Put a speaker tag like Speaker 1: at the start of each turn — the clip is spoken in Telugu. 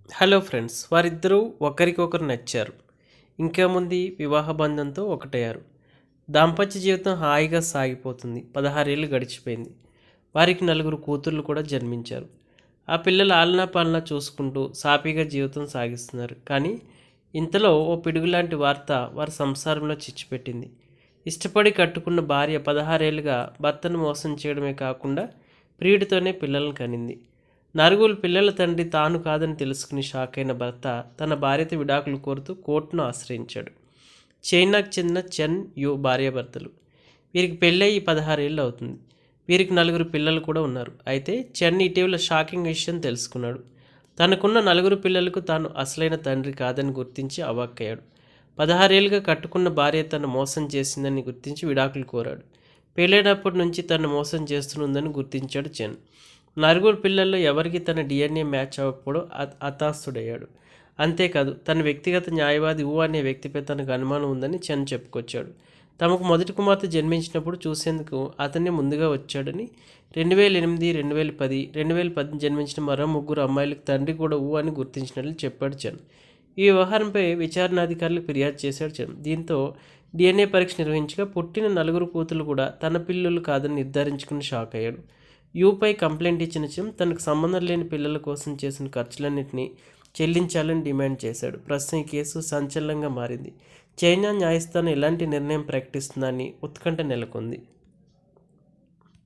Speaker 1: హలో ఫ్రెండ్స్, వారిద్దరూ ఒకరికొకరు నచ్చారు. ఇంకేముంది, వివాహ బంధంతో ఒకటయ్యారు. దాంపత్య జీవితం హాయిగా సాగిపోతుంది. 16 ఏళ్ళు గడిచిపోయింది. వారికి నలుగురు కూతుర్లు కూడా జన్మించారు. ఆ పిల్లలు ఆలనా పాలనా చూసుకుంటూ సాఫీగా జీవితం సాగిస్తున్నారు. కానీ ఇంతలో ఓ పిడుగులాంటి వార్త వారి సంసారంలో చిచ్చుపెట్టింది. ఇష్టపడి కట్టుకున్న భార్య 16 ఏళ్ళుగా భర్తను మోసం చేయడమే కాకుండా ప్రియుడితోనే పిల్లలను కనింది. నలుగురు పిల్లల తండ్రి తాను కాదని తెలుసుకుని షాక్ అయిన భర్త తన భార్యతో విడాకులు కోరుతూ కోర్టును ఆశ్రయించాడు. చైనాకు చెందిన చెన్ యు భార్యాభర్తలు. వీరికి పెళ్ళయి 16 ఏళ్ళు అవుతుంది. వీరికి నలుగురు పిల్లలు కూడా ఉన్నారు. అయితే చెన్ ఇటీవల షాకింగ్ విషయం తెలుసుకున్నాడు. తనకున్న నలుగురు పిల్లలకు తాను అసలైన తండ్రి కాదని గుర్తించి అవాక్కయ్యాడు. 16 ఏళ్ళుగా కట్టుకున్న భార్య తను మోసం చేసిందని గుర్తించి విడాకులు కోరాడు. పెళ్ళైనప్పటి నుంచి తను మోసం చేస్తుందని గుర్తించాడు చెన్. నలుగురు పిల్లల్లో ఎవరికి తన డిఎన్ఏ మ్యాచ్ అవ్వకపోవడం హతాశుడయ్యాడు. అంతేకాదు, తన వ్యక్తిగత న్యాయవాది అనే వ్యక్తిపై తనకు అనుమానం ఉందని చెన్ చెప్పుకొచ్చాడు. తమకు మొదటి కుమార్తె జన్మించినప్పుడు చూసేందుకు అతన్ని ముందుగా వచ్చాడని, 2008, 2010, 2010 జన్మించిన మరో ముగ్గురు అమ్మాయిలకు తండ్రి కూడా అని గుర్తించినట్లు చెప్పాడు చెన్. ఈ వ్యవహారంపై విచారణాధికారులకు ఫిర్యాదు చేశాడు చెన్. దీంతో డిఎన్ఏ పరీక్ష నిర్వహించగా పుట్టిన నలుగురు కూతురు కూడా తన పిల్లలు కాదని నిర్ధారించుకుని షాక్ అయ్యాడు. యూపై కంప్లైంట్ ఇచ్చిన చిమ్ తనకు సంబంధం లేని పిల్లల కోసం చేసిన ఖర్చులన్నింటినీ చెల్లించాలని డిమాండ్ చేశాడు. ప్రస్తుతం ఈ కేసు సంచలనంగా మారింది. చైనా న్యాయస్థానం ఎలాంటి నిర్ణయం ప్రకటిస్తుందని ఉత్కంఠ నెలకొంది.